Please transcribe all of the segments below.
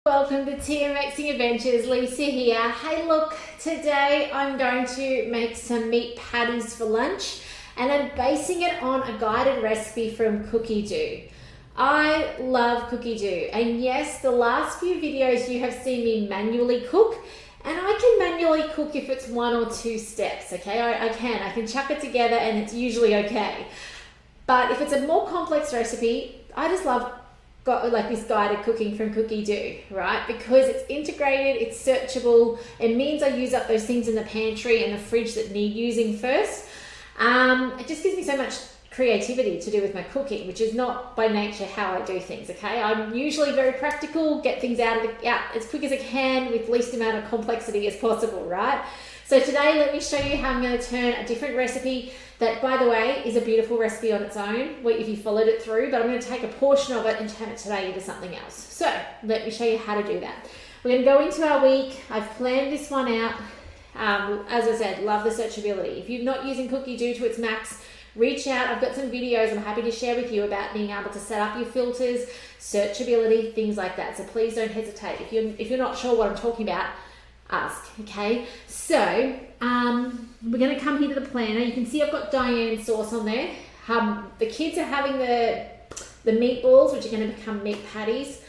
Welcome to Thermomixing Adventures, Lisa here. Hey look, today I'm going to make some meat patties for lunch and I'm basing it on a guided recipe from Cookie Doo. I love Cookie Doo, and yes, the last few videos you have seen me manually cook, and I can manually cook if it's 1 or 2 steps, okay? I can chuck it together and it's usually okay. But if it's a more complex recipe, I just love like this guided cooking from Cookie Doo, right? Because it's integrated, it's searchable. It means I use up those things in the pantry and the fridge that need using first. It just gives me so much creativity to do with my cooking, which is not by nature how I do things, okay? I'm usually very practical, get things out as quick as I can with least amount of complexity as possible, right? So today, let me show you how I'm going to turn a different recipe that, by the way, is a beautiful recipe on its own if you followed it through, but I'm going to take a portion of it and turn it today into something else. So let me show you how to do that. We're going to go into our week. I've planned this one out. As I said, love the searchability. If you're not using Cookie Doo to its max, reach out. I've got some videos I'm happy to share with you about being able to set up your filters, searchability, things like that. So please don't hesitate. If you're not sure what I'm talking about, ask, okay? So we're going to come here to the planner. You can see I've got Diane sauce on there. The kids are having the meatballs, which are going to become meat patties.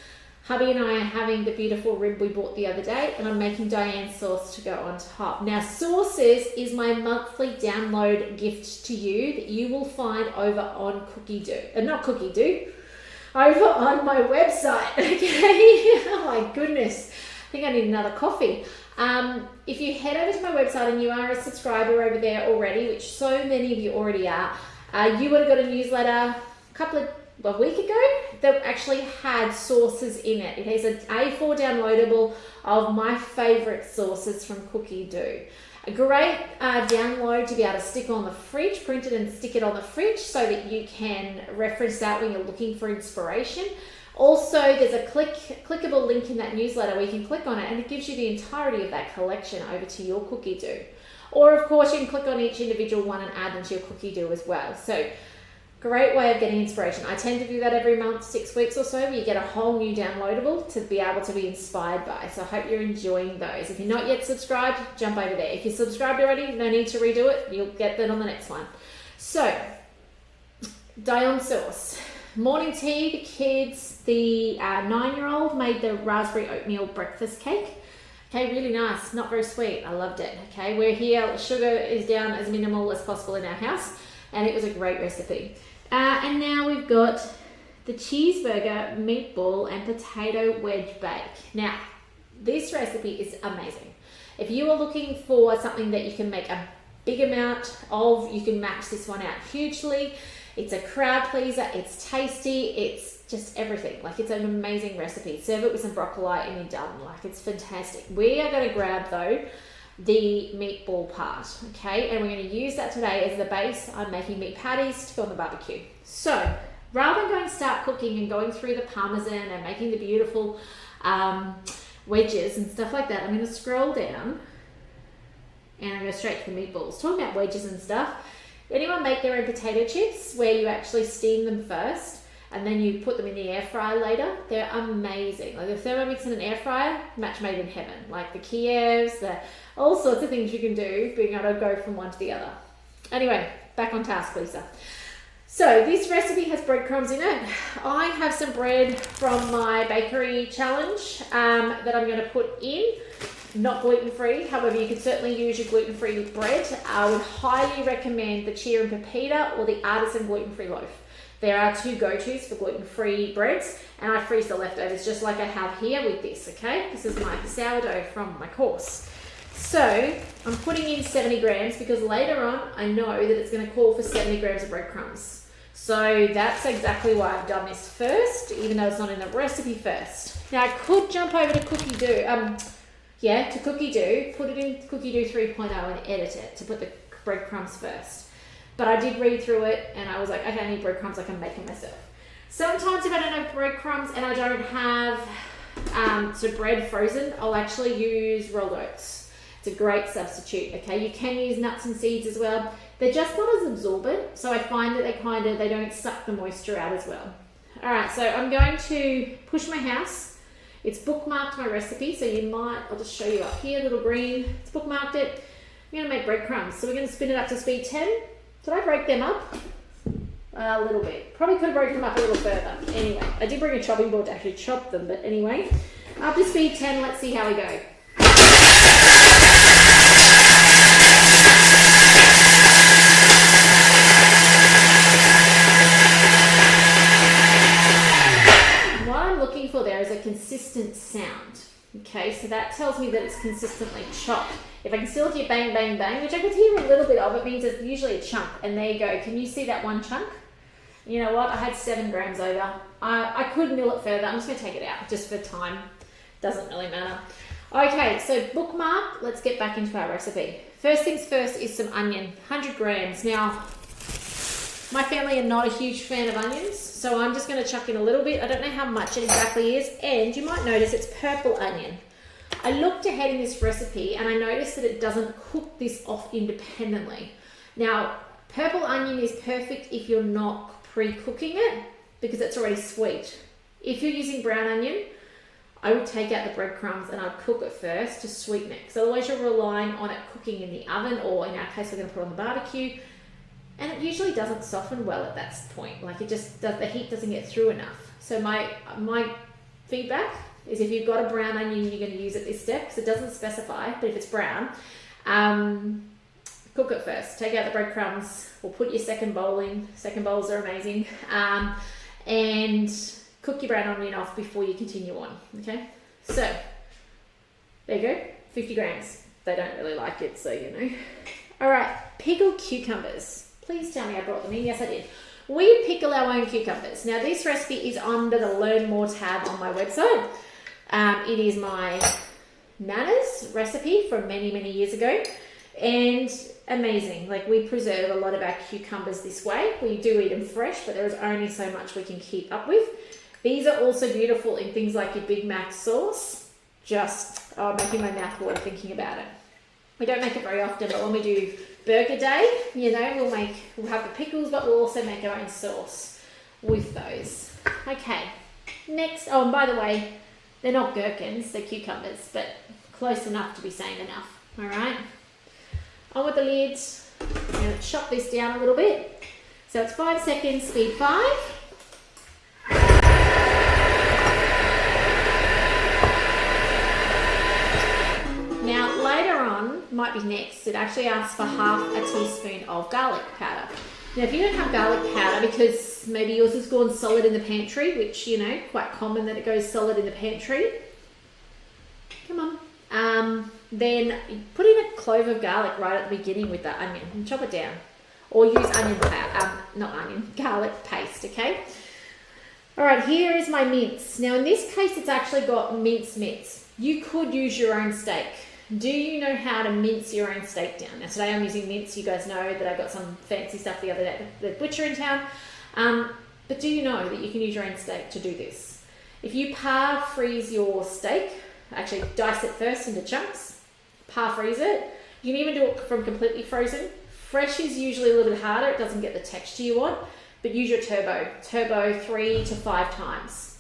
Hubby and I are having the beautiful rib we bought the other day, and I'm making Diane sauce to go on top. Now, sauces is my monthly download gift to you that you will find over on Cookie Doo. Not Cookie Doo, over on my website, okay? Oh my goodness. I think I need another coffee. If you head over to my website and you are a subscriber over there already, which so many of you already are, you would have got a newsletter a week ago that actually had sauces in it. It has an A4 downloadable of my favorite sauces from Cookie Doo. A great download to be able to stick on the fridge, print it and stick it on the fridge so that you can reference that when you're looking for inspiration. Also, there's a clickable link in that newsletter where you can click on it and it gives you the entirety of that collection over to your Cookie Doo. Or of course, you can click on each individual one and add them to your Cookie Doo as well. So, great way of getting inspiration. I tend to do that every month, 6 weeks or so, where you get a whole new downloadable to be able to be inspired by. So I hope you're enjoying those. If you're not yet subscribed, jump over there. If you're subscribed already, no need to redo it. You'll get that on the next one. So, Diane sauce. Morning tea, the kids, the 9-year-old made the raspberry oatmeal breakfast cake. Okay, really nice, not very sweet. I loved it. Okay, we're here, sugar is down as minimal as possible in our house, and it was a great recipe. And now we've got the cheeseburger, meatball, and potato wedge bake. Now, this recipe is amazing. If you are looking for something that you can make a big amount of, you can max this one out hugely. It's a crowd pleaser, it's tasty, it's just everything. Like, it's an amazing recipe. Serve it with some broccoli and you're done. Like, it's fantastic. We are going to grab, though, the meatball part, okay? And we're going to use that today as the base. I'm making meat patties to go on the barbecue. So, rather than going start cooking and going through the parmesan and making the beautiful wedges and stuff like that, I'm going to scroll down and I'm going to go straight to the meatballs. Talking about wedges and stuff, anyone make their own potato chips where you actually steam them first and then you put them in the air fryer later? They're amazing. Like the Thermomix in an air fryer, match made in heaven. Like the Kievs, all sorts of things you can do, being able to go from one to the other. Anyway, back on task, Lisa. So this recipe has breadcrumbs in it. I have some bread from my bakery challenge that I'm going to put in. Not gluten-free, however you can certainly use your gluten-free bread. I would highly recommend the chia and pepita or the artisan gluten-free loaf. There are 2 go-tos for gluten-free breads, and I freeze the leftovers just like I have here with this, okay? This is my sourdough from my course. So I'm putting in 70 grams because later on I know that it's going to call for 70 grams of breadcrumbs. So that's exactly why I've done this first, even though it's not in the recipe first. Now I could jump over to Cookie Doo, to Cookie Doo, put it in Cookie Doo 3.0 and edit it to put the breadcrumbs first. But I did read through it and I was like, okay, I need breadcrumbs, I can make them myself. Sometimes if I don't have breadcrumbs and I don't have bread frozen, I'll actually use rolled oats. It's a great substitute, okay? You can use nuts and seeds as well. They're just not as absorbent, so I find that they don't suck the moisture out as well. All right, so I'm going to push my house It's bookmarked my recipe, so you might, I'll just show you up here, little green, it's bookmarked it. I'm gonna make breadcrumbs, so we're gonna spin it up to speed 10. Did I break them up? A little bit. Probably could have broken them up a little further. Anyway, I did bring a chopping board to actually chop them, but anyway. Up to speed 10, let's see how we go. What I'm looking for there is a consistent sound. Okay, so that tells me that it's consistently chopped. If I can still hear bang, bang, bang, which I could hear a little bit of, it means it's usually a chunk. And there you go. Can you see that one chunk? You know what? I had 7 grams over. I could mill it further. I'm just going to take it out just for time. Doesn't really matter. Okay, so bookmark. Let's get back into our recipe. First things first is some onion. 100 grams. Now, my family are not a huge fan of onions, so I'm just going to chuck in a little bit. I don't know how much it exactly is, and you might notice it's purple onion. I looked ahead in this recipe and I noticed that it doesn't cook this off independently. Now, purple onion is perfect if you're not pre-cooking it because it's already sweet. If you're using brown onion, I would take out the breadcrumbs and I'd cook it first to sweeten it, because otherwise you're relying on it cooking in the oven, or in our case we're going to put it on the barbecue, and it usually doesn't soften well at that point. Like it just does, the heat doesn't get through enough. So my feedback is if you've got a brown onion you're going to use at this step, because it doesn't specify, but if it's brown, cook it first. Take out the breadcrumbs, or put your second bowl in. Second bowls are amazing. And cook your brown onion off before you continue on, okay? So, there you go, 50 grams. They don't really like it, so you know. All right, pickled cucumbers. Please tell me I brought them in. Yes, I did. We pickle our own cucumbers. Now, this recipe is under the Learn More tab on my website. It is my Nana's recipe from many, many years ago. And amazing. Like, we preserve a lot of our cucumbers this way. We do eat them fresh, but there is only so much we can keep up with. These are also beautiful in things like your Big Mac sauce. Just making my mouth water thinking about it. We don't make it very often, but when we do burger day, you know, we'll have the pickles, but we'll also make our own sauce with those. Okay, next, oh, and by the way, they're not gherkins, they're cucumbers, but close enough to be saying enough, all right? On with the lids. I'm going to chop this down a little bit. So it's 5 seconds, speed 5. Now later on, might be next, it actually asks for half a teaspoon of garlic powder. Now if you don't have garlic powder, because maybe yours has gone solid in the pantry, which, you know, quite common that it goes solid in the pantry. Come on. Then put in a clove of garlic right at the beginning with that onion and chop it down. Or use garlic paste, okay? All right, here is my mince. Now in this case, it's actually got minced mince. You could use your own steak. Do you know how to mince your own steak down? Now today I'm using mince. You guys know that I got some fancy stuff the other day at the butcher in town. But do you know that you can use your own steak to do this? If you par-freeze your steak, actually dice it first into chunks, par-freeze it. You can even do it from completely frozen. Fresh is usually a little bit harder. It doesn't get the texture you want, but use your turbo. Turbo 3 to 5 times.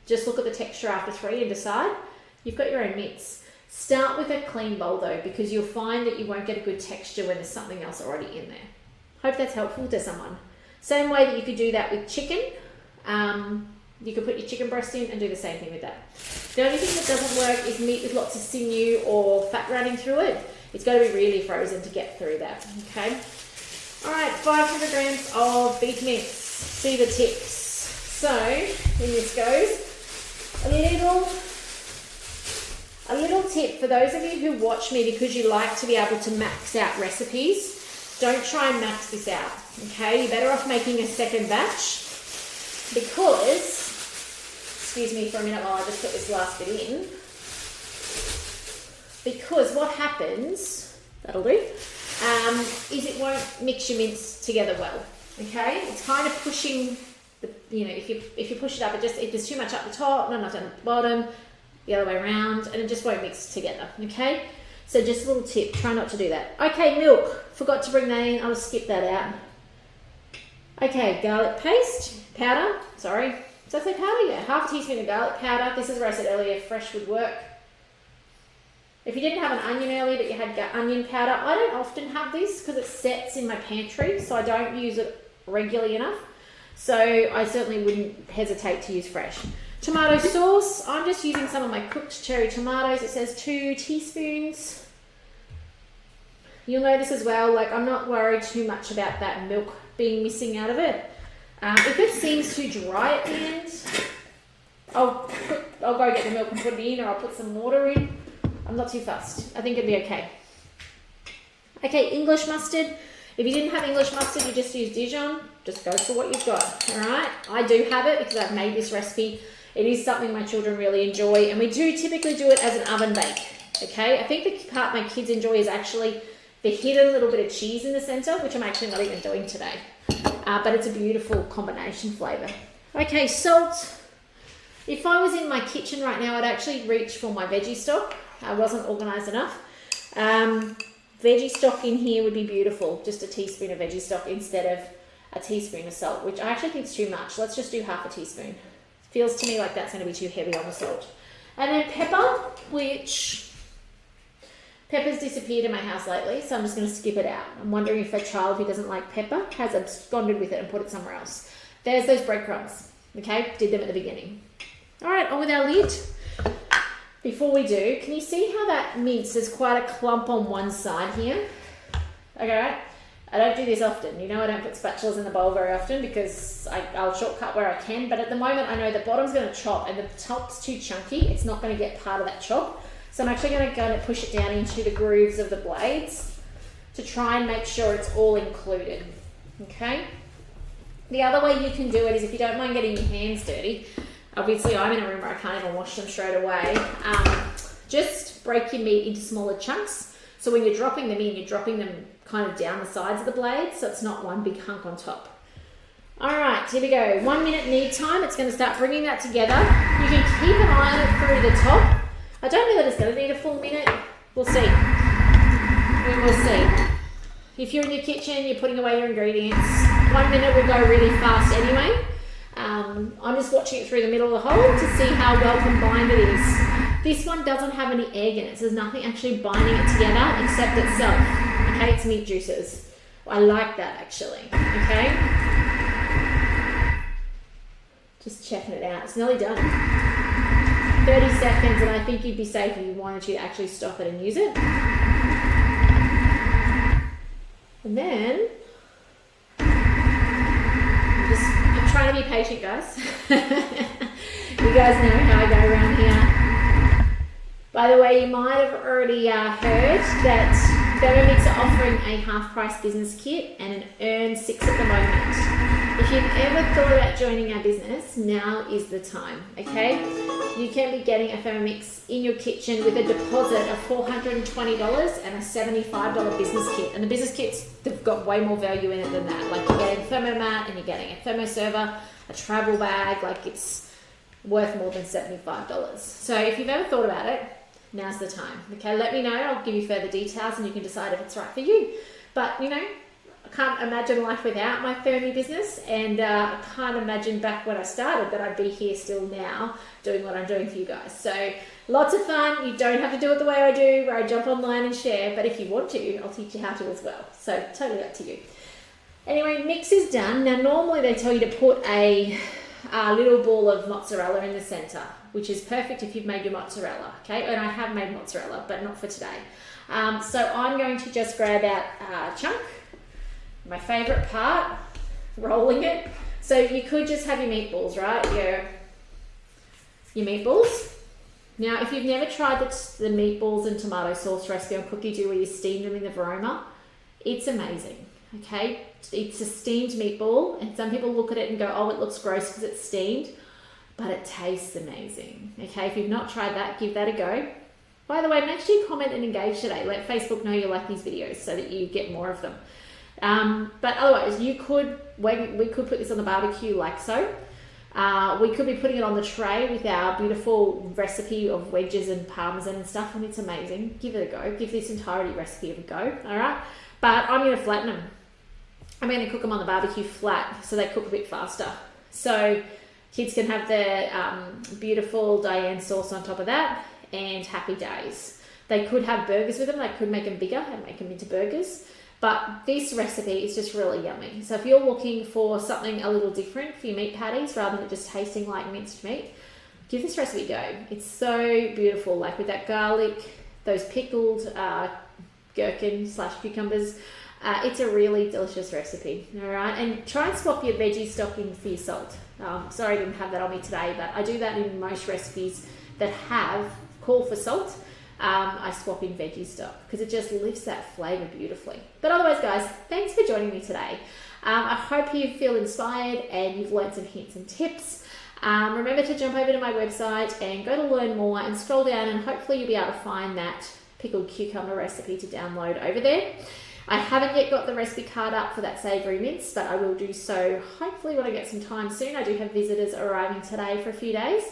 Just look at the texture after 3 and decide. You've got your own mince. Start with a clean bowl though, because you'll find that you won't get a good texture when there's something else already in there. Hope that's helpful to someone. Same way that you could do that with chicken. You could put your chicken breast in and do the same thing with that. The only thing that doesn't work is meat with lots of sinew or fat running through it. It's got to be really frozen to get through that, okay? All right, 500 grams of beef mince. See the tips. So, in this goes a little tip for those of you who watch me because you like to be able to max out recipes. Don't try and max this out, okay? You're better off making a second batch because, excuse me for a minute while I just put this last bit in, because what happens, that'll do, is it won't mix your mince together well, okay? It's kind of pushing, if you push it up, if there's too much up the top, not enough down the bottom, the other way around, and it just won't mix together, okay? So just a little tip, try not to do that. Okay, milk, forgot to bring that in, I'll skip that out. Okay, garlic paste, powder, sorry. It's Did I say powder? Yeah, half a teaspoon of garlic powder. This is where I said earlier fresh would work. If you didn't have an onion earlier but you had onion powder, I don't often have this because it sets in my pantry, so I don't use it regularly enough. So I certainly wouldn't hesitate to use fresh. Tomato sauce, I'm just using some of my cooked cherry tomatoes. It says 2 teaspoons. You'll notice as well, like I'm not worried too much about that milk being missing out of it. If it seems too dry at the end, I'll go get the milk and put it in, or I'll put some water in. I'm not too fussed. I think it'd be okay. Okay, English mustard. If you didn't have English mustard, you just use Dijon. Just go for what you've got, all right? I do have it because I've made this recipe. It is something my children really enjoy, and we do typically do it as an oven bake, okay? I think the part my kids enjoy is actually the hidden little bit of cheese in the center, which I'm actually not even doing today. But it's a beautiful combination flavor. Okay, salt. If I was in my kitchen right now, I'd actually reach for my veggie stock. I wasn't organized enough. Veggie stock in here would be beautiful. Just a teaspoon of veggie stock instead of a teaspoon of salt, which I actually think is too much. Let's just do half a teaspoon. Feels to me like that's going to be too heavy on the salt. And then pepper, which pepper's disappeared in my house lately, so I'm just going to skip it out. I'm wondering if a child who doesn't like pepper has absconded with it and put it somewhere else. There's those breadcrumbs, okay? Did them at the beginning. All right, on with our lid. Before we do, can you see how that mince, there's quite a clump on one side here? Okay, I don't do this often. You know, I don't put spatulas in the bowl very often because I'll shortcut where I can, but at the moment I know the bottom's going to chop and the top's too chunky. It's not going to get part of that chop. So I'm actually going to push it down into the grooves of the blades to try and make sure it's all included, okay? The other way you can do it is, if you don't mind getting your hands dirty, obviously I'm in a room where I can't even wash them straight away, just break your meat into smaller chunks. So when you're dropping them in, you're dropping them kind of down the sides of the blade, so it's not one big hunk on top. All right, here we go. 1 minute knead time. It's going to start bringing that together. You can keep an eye on it through the top. I don't know that it's going to need a full minute. We'll see. We will see. If you're in your kitchen, you're putting away your ingredients, 1 minute will go really fast anyway. I'm just watching it through the middle of the hole to see how well combined it is. This one doesn't have any egg in it, so there's nothing actually binding it together except itself. Okay, it's meat juices. I like that actually, okay? Just checking it out. It's nearly done. 30 seconds, and I think you'd be safe if you wanted to actually stop it and use it. And then, I'm trying to be patient, guys. You guys know how I go around here. By the way, you might have already heard that Thermomix are offering a half-price business kit and an earn 6 at the moment. If you've ever thought about joining our business, now is the time, okay? You can be getting a Thermomix in your kitchen with a deposit of $420 and a $75 business kit. And the business kits, they've got way more value in it than that. Like you're getting a thermomat and you're getting a thermo server, a travel bag, like it's worth more than $75. So if you've ever thought about it, now's the time. Okay, let me know. I'll give you further details and you can decide if it's right for you. But, you know, I can't imagine life without my Thermi business, and I can't imagine back when I started that I'd be here still now doing what I'm doing for you guys. So lots of fun. You don't have to do it the way I do, where I jump online and share, but if you want to, I'll teach you how to as well. So totally up to you. Anyway, mix is done. Now normally they tell you to put a little ball of mozzarella in the center, which is perfect if you've made your mozzarella, okay? And I have made mozzarella, but not for today. So I'm going to just grab out a chunk. My favorite part, rolling it. So you could just have your meatballs, right? Your meatballs. Now, if you've never tried the meatballs and tomato sauce recipe on Cookie Do where you steam them in the Vorwerk, it's amazing, okay? It's a steamed meatball, and some people look at it and go, oh, it looks gross because it's steamed, but it tastes amazing, okay? If you've not tried that, give that a go. By the way, make sure you comment and engage today. Let Facebook know you like these videos so that you get more of them. But otherwise, we could put this on the barbecue like so. We could be putting it on the tray with our beautiful recipe of wedges and parmesan and stuff, and it's amazing. Give it a go. Give this entirety recipe a go, all right? But I'm going to flatten them. I'm going to cook them on the barbecue flat so they cook a bit faster. So Kids can have the beautiful Diane sauce on top of that, and happy days. They could have burgers with them. They could make them bigger and make them into burgers. But this recipe is just really yummy. So if you're looking for something a little different for your meat patties rather than just tasting like minced meat, give this recipe a go. It's so beautiful, like with that garlic, those pickled gherkin / cucumbers. It's a really delicious recipe, all right? And try and swap your veggie stock in for your salt. Sorry I didn't have that on me today, but I do that in most recipes that call for salt. I swap in veggie stock because it just lifts that flavour beautifully. But otherwise, guys, thanks for joining me today. I hope you feel inspired and you've learned some hints and tips. Remember to jump over to my website and go to learn more and scroll down, and hopefully you'll be able to find that pickled cucumber recipe to download over there. I haven't yet got the recipe card up for that savoury mince, but I will do so hopefully when I get some time soon. I do have visitors arriving today for a few days.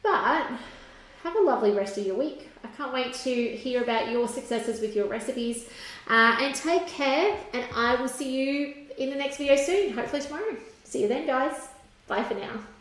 But have a lovely rest of your week. I can't wait to hear about your successes with your recipes. And take care, and I will see you in the next video soon, hopefully tomorrow. See you then, guys. Bye for now.